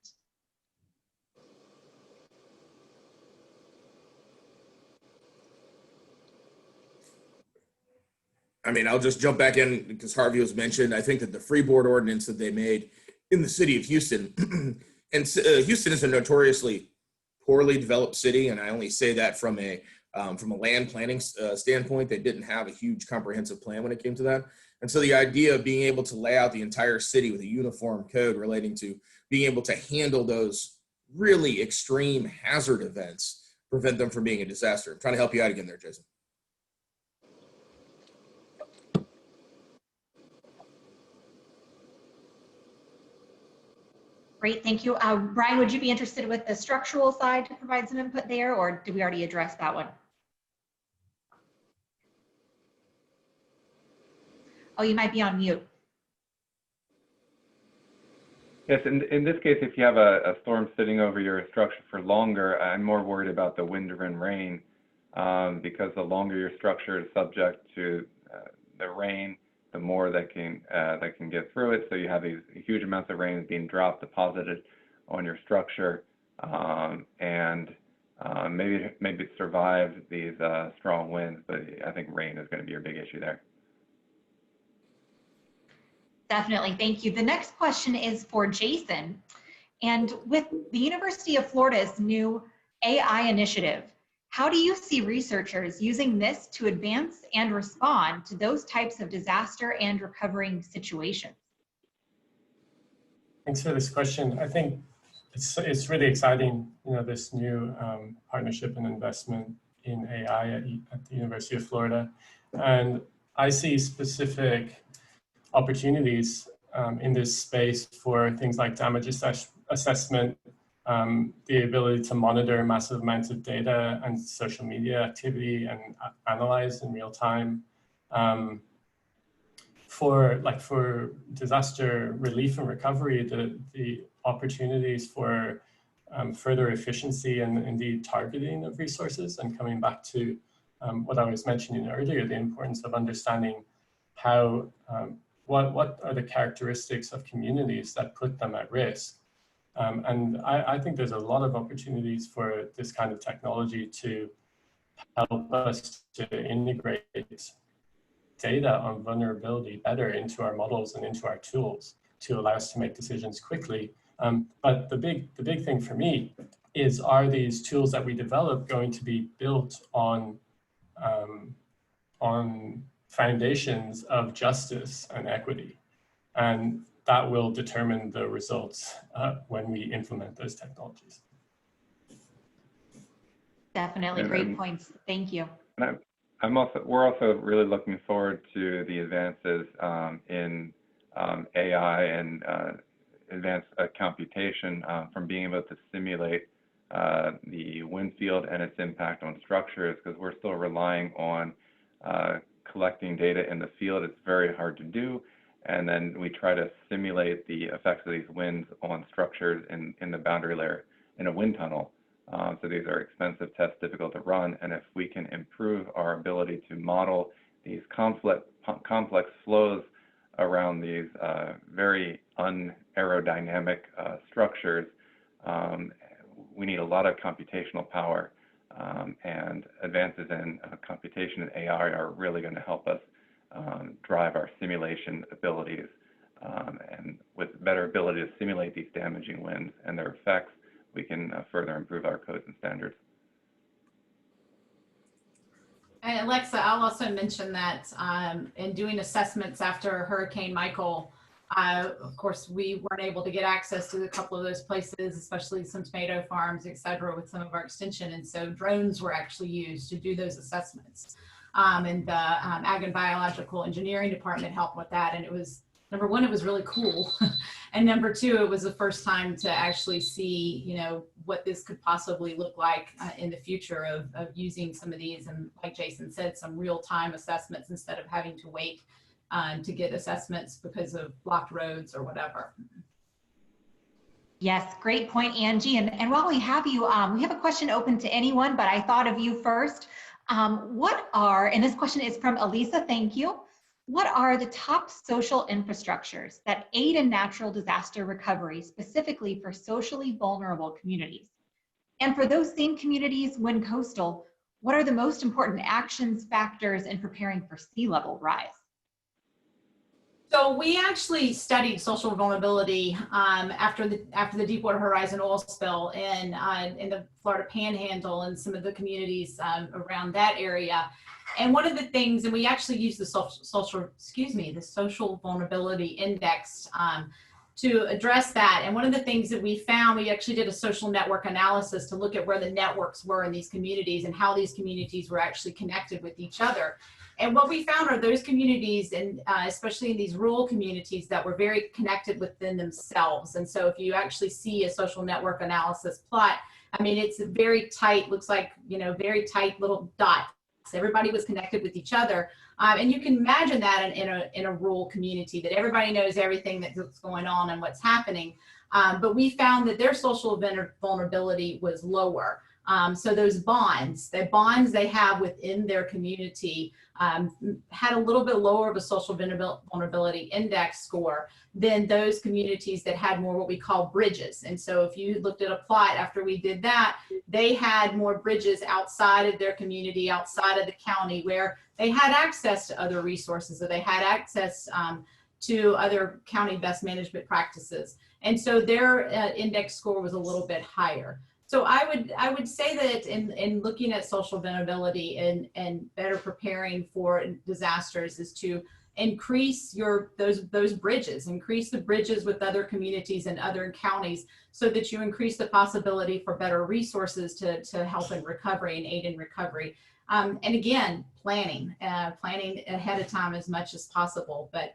Speaker 7: I mean, I'll just jump back in because Harvey was mentioned. I think that the Freeboard Ordinance that they made in the city of Houston, and Houston is a notoriously poorly developed city, and I only say that from a land planning standpoint. They didn't have a huge comprehensive plan when it came to that. And so the idea of being able to lay out the entire city with a uniform code relating to being able to handle those really extreme hazard events, prevent them from being a disaster. I'm trying to help you out again there, Jason.
Speaker 8: Great, thank you. Brian, would you be interested with the structural side to provide some input there, or did we already address that one? Oh, you might be on mute.
Speaker 3: Yes, in this case, if you have a storm sitting over your structure for longer, I'm more worried about the wind and rain because the longer your structure is subject to the rain, the more that can get through it. So you have these huge amounts of rain being dropped, deposited on your structure, and maybe survive these strong winds. But I think rain is going to be your big issue there.
Speaker 8: Definitely, thank you. The next question is for Jason. And with the University of Florida's new AI initiative, how do you see researchers using this to advance and respond to those types of disaster and recovering situations?
Speaker 5: Thanks for this question. I think it's really exciting, this new partnership and investment in AI at the University of Florida. And I see specific opportunities in this space for things like damage assessment, the ability to monitor massive amounts of data and social media activity and analyze in real time. For disaster relief and recovery, the opportunities for further efficiency and indeed targeting of resources, and coming back to what I was mentioning earlier, the importance of understanding how what are the characteristics of communities that put them at risk. And I think there's a lot of opportunities for this kind of technology to help us to integrate data on vulnerability better into our models and into our tools to allow us to make decisions quickly. But the big thing for me is, are these tools that we develop going to be built on foundations of justice and equity? And that will determine the results when we implement those technologies.
Speaker 8: Definitely, great points. Thank you.
Speaker 3: And we're also really looking forward to the advances in AI and advanced computation from being able to simulate the wind field and its impact on structures, because we're still relying on collecting data in the field. It's very hard to do. And then we try to simulate the effects of these winds on structures in the boundary layer in a wind tunnel. So these are expensive tests, difficult to run. And if we can improve our ability to model these complex flows around these very unaerodynamic structures, we need a lot of computational power. And advances in computation and AI are really going to help us drive our simulation abilities. And with better ability to simulate these damaging winds and their effects, we can further improve our codes and standards.
Speaker 6: And Alexa, I'll also mention that in doing assessments after Hurricane Michael, of course, we weren't able to get access to a couple of those places, especially some tomato farms, et cetera, with some of our extension. And so drones were actually used to do those assessments. And the Ag and Biological Engineering Department helped with that. And it was number one, it was really cool. And number two, it was the first time to actually see, you know, what this could possibly look like in the future of using some of these. And like Jason said, some real-time assessments instead of having to wait to get assessments because of blocked roads or whatever.
Speaker 8: Yes, great point, Angie. And while we have you, we have a question open to anyone, but I thought of you first. What are, and this question is from Elisa, thank you. What are the top social infrastructures that aid in natural disaster recovery, specifically for socially vulnerable communities? And for those same communities when coastal, what are the most important actions, factors in preparing for sea level rise?
Speaker 6: So we actually studied social vulnerability after the Deepwater Horizon oil spill in the Florida Panhandle and some of the communities around that area. And one of the things, and we actually used the social vulnerability index to address that. And one of the things that we found, we actually did a social network analysis to look at where the networks were in these communities and how these communities were actually connected with each other. And what we found are those communities, and especially in these rural communities, that were very connected within themselves. And so if you actually see a social network analysis plot, I mean, it's a very tight, looks like, you know, very tight little dots. Everybody was connected with each other. And you can imagine that in a rural community, that everybody knows everything that's going on and what's happening. But we found that their social vulnerability was lower. So those bonds, the bonds they have within their community had a little bit lower of a social vulnerability index score than those communities that had more what we call bridges. And so if you looked at a plot after we did that, they had more bridges outside of their community, outside of the county, where they had access to other resources, or they had access to other county best management practices. And so their index score was a little bit higher. So I would say that in looking at social vulnerability and better preparing for disasters is to increase those bridges, increase the bridges with other communities and other counties, so that you increase the possibility for better resources to help in recovery and aid in recovery. And again, planning ahead of time as much as possible. But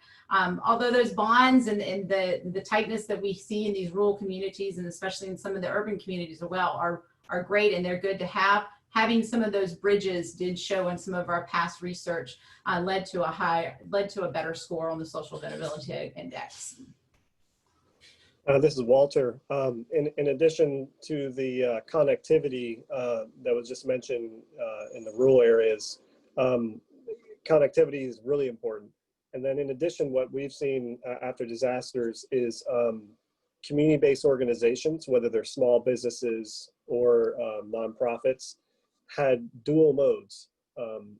Speaker 6: although those bonds and the tightness that we see in these rural communities, and especially in some of the urban communities as well, are great and they're good to have, having some of those bridges did show in some of our past research led to a better score on the social vulnerability index.
Speaker 4: This is Walter. In addition to the connectivity that was just mentioned in the rural areas, connectivity is really important. And then in addition, what we've seen after disasters is community-based organizations, whether they're small businesses or nonprofits, had dual modes.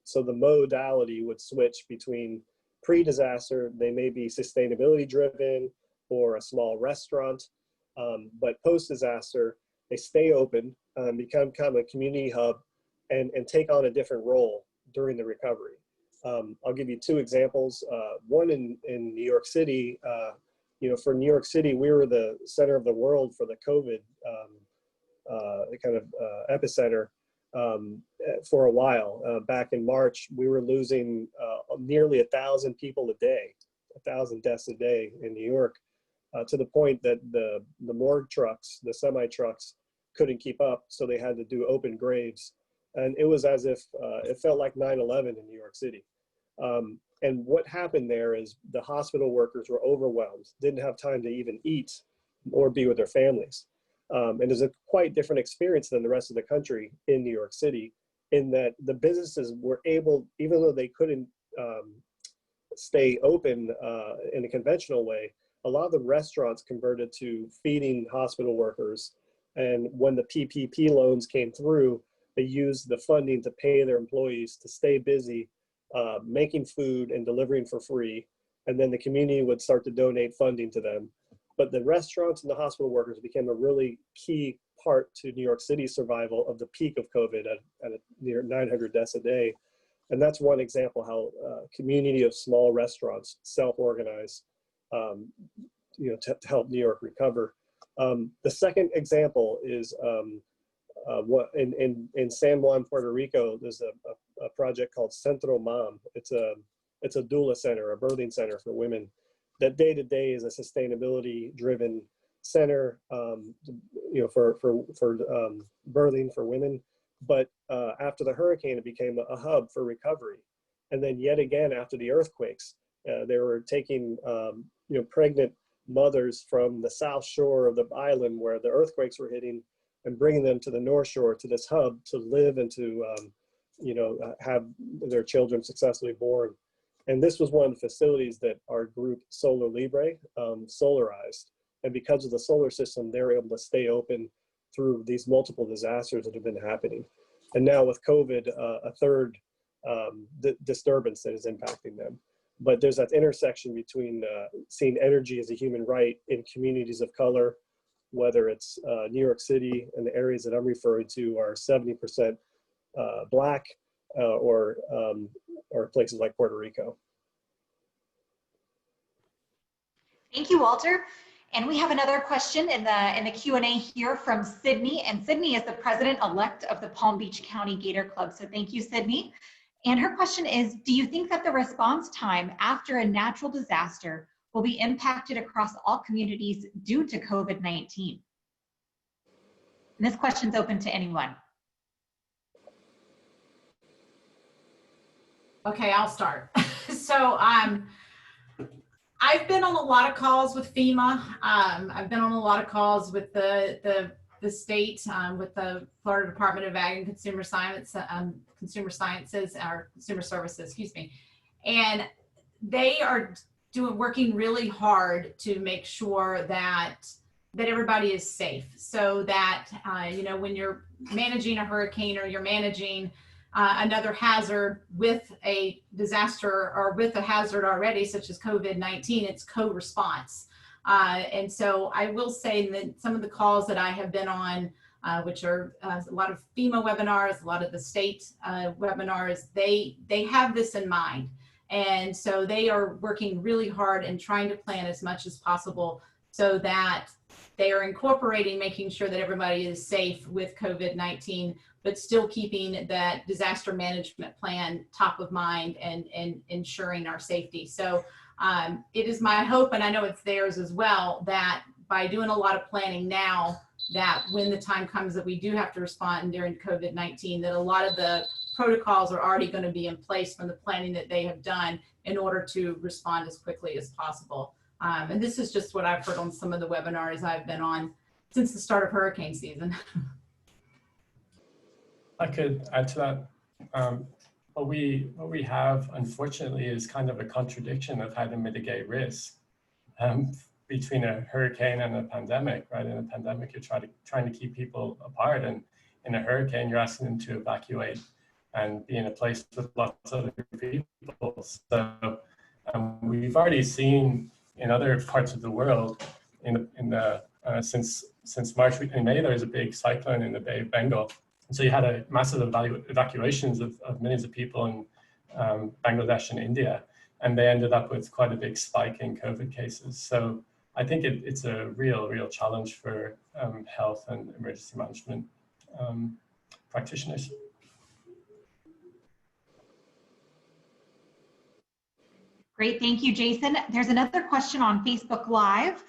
Speaker 4: So the modality would switch between pre-disaster, they may be sustainability driven, or a small restaurant, but post-disaster, they stay open, become kind of a community hub, and take on a different role during the recovery. I'll give you two examples. One in New York City, you know, for New York City, we were the center of the world for the COVID epicenter for a while. Back in March, we were losing nearly 1,000 people a day, 1,000 deaths a day in New York. To the point that the morgue trucks, the semi trucks, couldn't keep up, so they had to do open graves. And it was as if it felt like 9/11 in New York City. And what happened there is the hospital workers were overwhelmed, didn't have time to even eat or be with their families. And it's a quite different experience than the rest of the country in New York City, in that the businesses were able, even though they couldn't stay open in a conventional way, a lot of the restaurants converted to feeding hospital workers. And when the PPP loans came through, they used the funding to pay their employees to stay busy, making food and delivering for free. And then the community would start to donate funding to them. But the restaurants and the hospital workers became a really key part to New York City's survival of the peak of COVID at near 900 deaths a day. And that's one example how a community of small restaurants self-organize you know, to help New York recover. The second example is what in San Juan, Puerto Rico, there's a project called Centro Mom. It's a doula center, a birthing center for women. that day to day is a sustainability driven center, you know, for birthing for women. But after the hurricane, it became a hub for recovery. And then yet again, after the earthquakes, they were taking, you know, pregnant mothers from the south shore of the island where the earthquakes were hitting and bringing them to the north shore, to this hub to live and to, you know, have their children successfully born. And this was one of the facilities that our group Solar Libre solarized. And because of the solar system, they were able to stay open through these multiple disasters that have been happening. And now with COVID, a third disturbance that is impacting them. But there's that intersection between seeing energy as a human right in communities of color, whether it's New York City and the areas that I'm referring to are 70% Black, or places like Puerto Rico.
Speaker 8: Thank you, Walter. And we have another question in the Q&A here from Sydney. And Sydney is the president-elect of the Palm Beach County Gator Club. So thank you, Sydney. And her question is, do you think that the response time after a natural disaster will be impacted across all communities due to COVID-19? And this question's open to anyone.
Speaker 6: Okay, I'll start. So I've been on a lot of calls with FEMA. I've been on a lot of calls with the state, with the Florida Department of Ag and Consumer Sciences, or Consumer Services, excuse me. And they are working really hard to make sure that everybody is safe, so that you know, when you're managing a hurricane or you're managing another hazard with a disaster or with a hazard already, such as COVID-19, it's co-response. And so I will say that some of the calls that I have been on, which are a lot of FEMA webinars, a lot of the state webinars, they have this in mind. And so they are working really hard and trying to plan as much as possible so that they are incorporating making sure that everybody is safe with COVID-19, but still keeping that disaster management plan top of mind and ensuring our safety. So it is my hope, and I know it's theirs as well, that by doing a lot of planning now, that when the time comes that we do have to respond during COVID-19, that a lot of the protocols are already going to be in place from the planning that they have done in order to respond as quickly as possible. And this is just what I've heard on some of the webinars I've been on since the start of hurricane season.
Speaker 5: I could add to that. What we have, unfortunately, is kind of a contradiction of how to mitigate risk between a hurricane and a pandemic, right? In a pandemic, you're trying to keep people apart, and in a hurricane, you're asking them to evacuate and be in a place with lots of other people. So we've already seen in other parts of the world, since March, in May, there was a big cyclone in the Bay of Bengal. And so you had a massive evacuations of millions of people in Bangladesh and India, and they ended up with quite a big spike in COVID cases. So I think it's a real challenge for health and emergency management practitioners.
Speaker 8: Great, thank you, Jason. There's another question on Facebook Live,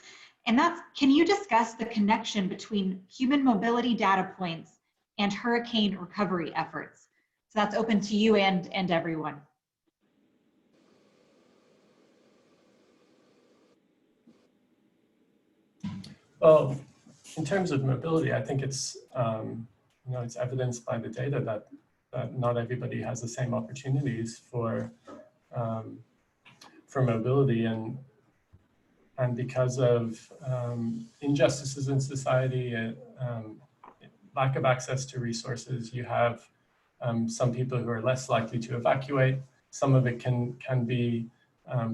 Speaker 8: and that's, can you discuss the connection between human mobility data points and hurricane recovery efforts? So that's open to you and everyone.
Speaker 5: Well, in terms of mobility, I think it's it's evidenced by the data that not everybody has the same opportunities for mobility, and because of injustices in society, lack of access to resources, you have some people who are less likely to evacuate. Some of it can be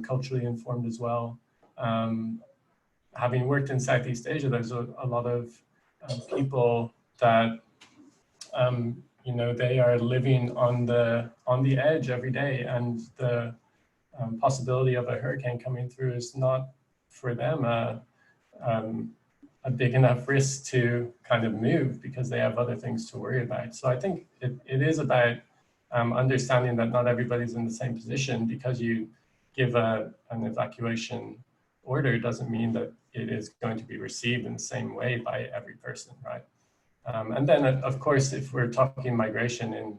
Speaker 5: culturally informed as well. Having worked in Southeast Asia, there's a lot of people that they are living on the edge every day, and the possibility of a hurricane coming through is not for them a big enough risk to kind of move, because they have other things to worry about. So I think it is about understanding that not everybody's in the same position. Because you give an evacuation order doesn't mean that it is going to be received in the same way by every person, right? And then, of course, if we're talking migration in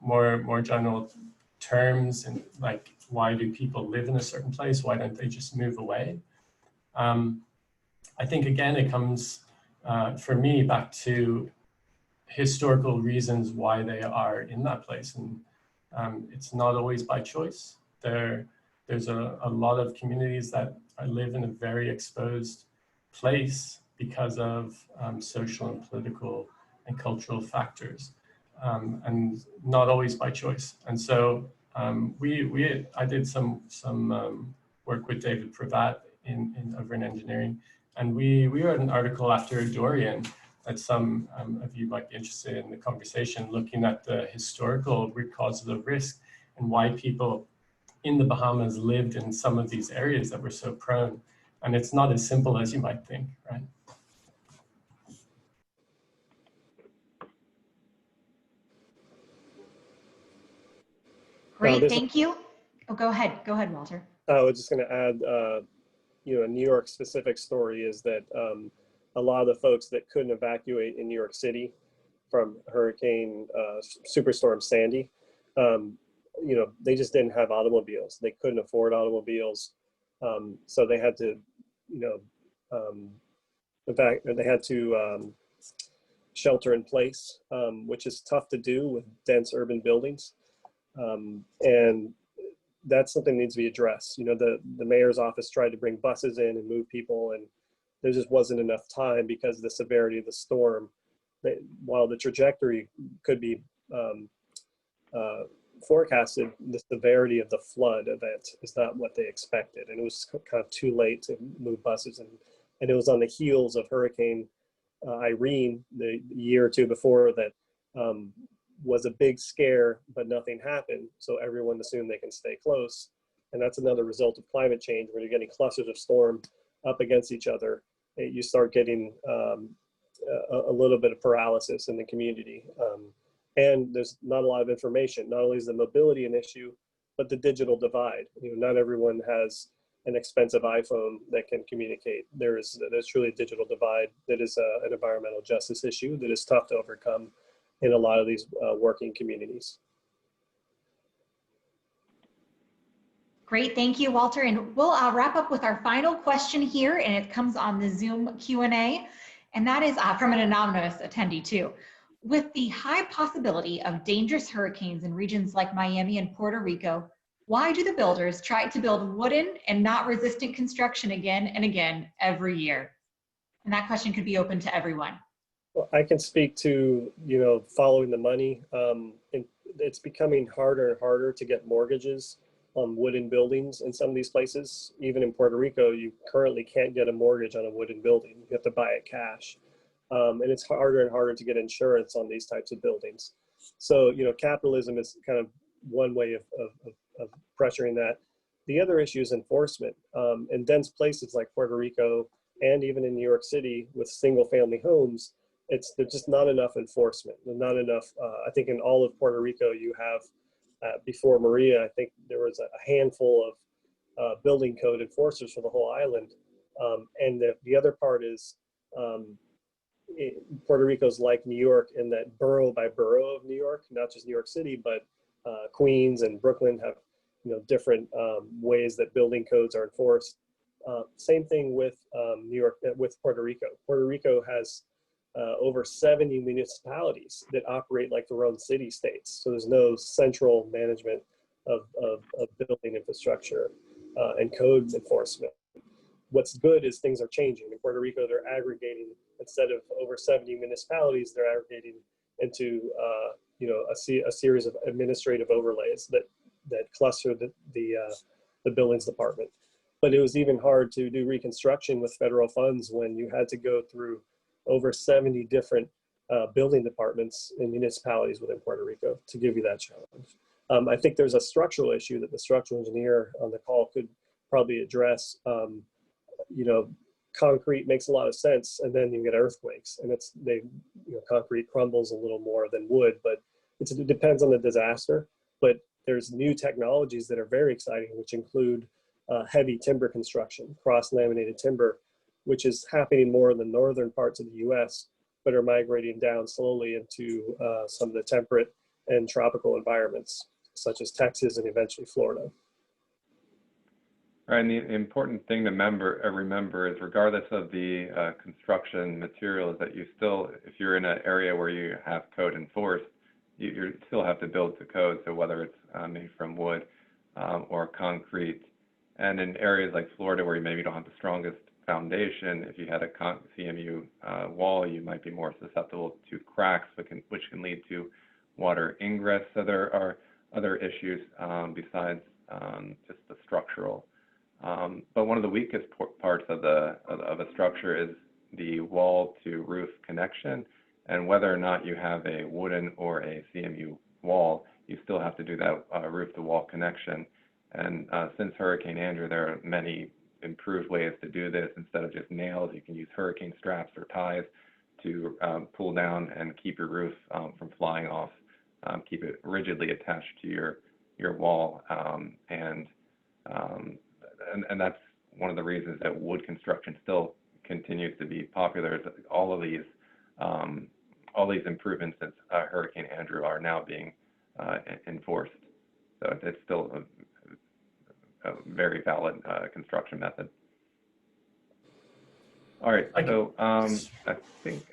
Speaker 5: more general terms, and like, why do people live in a certain place? Why don't they just move away? I think, again, it comes, for me, back to historical reasons why they are in that place. And it's not always by choice. There's a lot of communities that live in a very exposed place because of social and political and cultural factors, and not always by choice. And so I did some work with 𝗍𝗿𝗀𝗻𝗀 over in engineering, and we wrote an article after Dorian that some of you might be interested in the conversation, looking at the historical root causes of risk and why people in the Bahamas lived in some of these areas that were so prone. And it's not as simple as you might think, right?
Speaker 8: Great, thank you. Oh, go ahead, Walter.
Speaker 4: I was just going to add, you know, a New York specific story is that a lot of the folks that couldn't evacuate in New York City from Hurricane Superstorm Sandy, you know, they just didn't have automobiles. They couldn't afford automobiles. So they had to, you know, they had to shelter in place, which is tough to do with dense urban buildings. And that's something that needs to be addressed. You know, the mayor's office tried to bring buses in and move people, and there just wasn't enough time because of the severity of the storm. While the trajectory could be forecasted, the severity of the flood event is not what they expected. And it was kind of too late to move buses. And it was on the heels of Hurricane Irene, the year or two before, that was a big scare, but nothing happened. So everyone assumed they can stay close. And that's another result of climate change, where you're getting clusters of storm up against each other. You start getting a little bit of paralysis in the community. And there's not a lot of information. Not only is the mobility an issue, but the digital divide. You know, not everyone has an expensive iPhone that can communicate. There's truly a digital divide that is an environmental justice issue that is tough to overcome in a lot of these working communities.
Speaker 8: Great, thank you, Walter. And we'll wrap up with our final question here, and it comes on the Zoom Q&A, and that is from an anonymous attendee too. With the high possibility of dangerous hurricanes in regions like Miami and Puerto Rico, why do the builders try to build wooden and not resistant construction again and again every year? And that question could be open to everyone.
Speaker 4: Well, I can speak to, you know, following the money. It's becoming harder and harder to get mortgages on wooden buildings in some of these places. Even in Puerto Rico, you currently can't get a mortgage on a wooden building. You have to buy it cash. And it's harder and harder to get insurance on these types of buildings. So, you know, capitalism is kind of one way of pressuring that. The other issue is enforcement. In dense places like Puerto Rico, and even in New York City with single family homes, there's just not enough enforcement. There's not enough, I think in all of Puerto Rico, you have, before Maria, I think there was a handful of building code enforcers for the whole island. And the other part is, Puerto Rico's like New York in that borough by borough of New York, not just New York City, but Queens and Brooklyn have, you know, different ways that building codes are enforced. Same thing with New York, with Puerto Rico. Puerto Rico has over 70 municipalities that operate like their own city states. So there's no central management of building infrastructure and code enforcement. What's good is things are changing. In Puerto Rico, they're aggregating, instead of over 70 municipalities, they're aggregating into you know, a series of administrative overlays that cluster the buildings department. But it was even hard to do reconstruction with federal funds when you had to go through over 70 different building departments in municipalities within Puerto Rico to give you that challenge. I think there's a structural issue that the structural engineer on the call could probably address. You know, concrete makes a lot of sense, and then you get earthquakes, and you know, concrete crumbles a little more than wood, but it depends on the disaster. But there's new technologies that are very exciting, which include heavy timber construction, cross-laminated timber, which is happening more in the northern parts of the US, but are migrating down slowly into some of the temperate and tropical environments, such as Texas and eventually Florida.
Speaker 3: Right, and the important thing to remember is regardless of the construction materials that you still, if you're in an area where you have code enforced, you still have to build to code. So whether it's made from wood or concrete, and in areas like Florida where you maybe don't have the strongest foundation, if you had a CMU wall, you might be more susceptible to cracks, which can lead to water ingress. So there are other issues besides just the structural. But one of the weakest parts of a structure is the wall to roof connection, and whether or not you have a wooden or a CMU wall, you still have to do that roof to wall connection. And since Hurricane Andrew, there are many improved ways to do this. Instead of just nails, you can use hurricane straps or ties to pull down and keep your roof from flying off, keep it rigidly attached to your wall, and that's one of the reasons that wood construction still continues to be popular. All of these improvements since Hurricane Andrew are now being enforced. So it's still a very valid construction method. All right, so I think,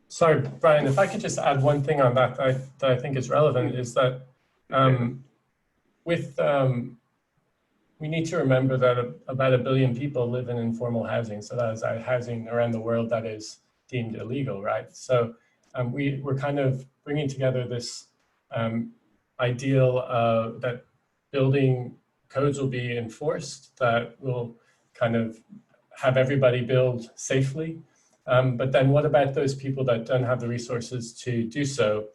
Speaker 5: sorry, Brian, if I could just add one thing on that that I think is relevant, is that we need to remember that about 1 billion people live in informal housing. So that is housing around the world that is deemed illegal, right? So we're kind of bringing together this ideal that building codes will be enforced, that will kind of have everybody build safely. But then what about those people that don't have the resources to do so?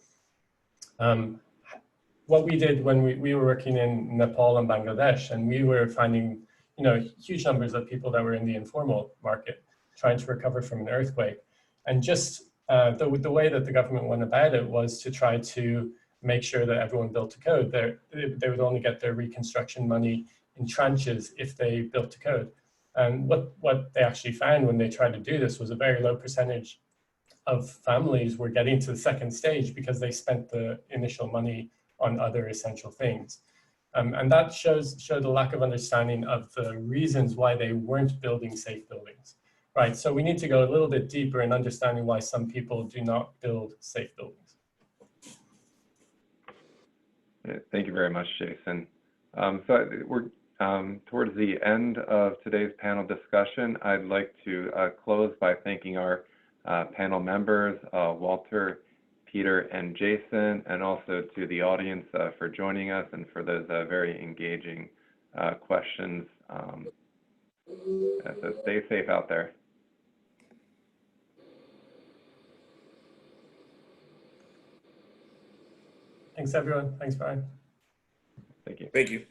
Speaker 5: What we did when we were working in Nepal and Bangladesh, and we were finding, huge numbers of people that were in the informal market trying to recover from an earthquake. And just the way that the government went about it was to try to make sure that everyone built to code. They would only get their reconstruction money in tranches if they built to code. And what they actually found when they tried to do this was a very low percentage of families were getting to the second stage because they spent the initial money on other essential things. And that showed a lack of understanding of the reasons why they weren't building safe buildings, right? So we need to go a little bit deeper in understanding why some people do not build safe buildings.
Speaker 3: Thank you very much, Jason. So we're towards the end of today's panel discussion. I'd like to close by thanking our panel members, Walter, Peter, and Jason, and also to the audience for joining us and for those very engaging questions. So stay safe out there.
Speaker 5: Thanks, everyone. Thanks, Brian.
Speaker 3: Thank you.
Speaker 7: Thank you.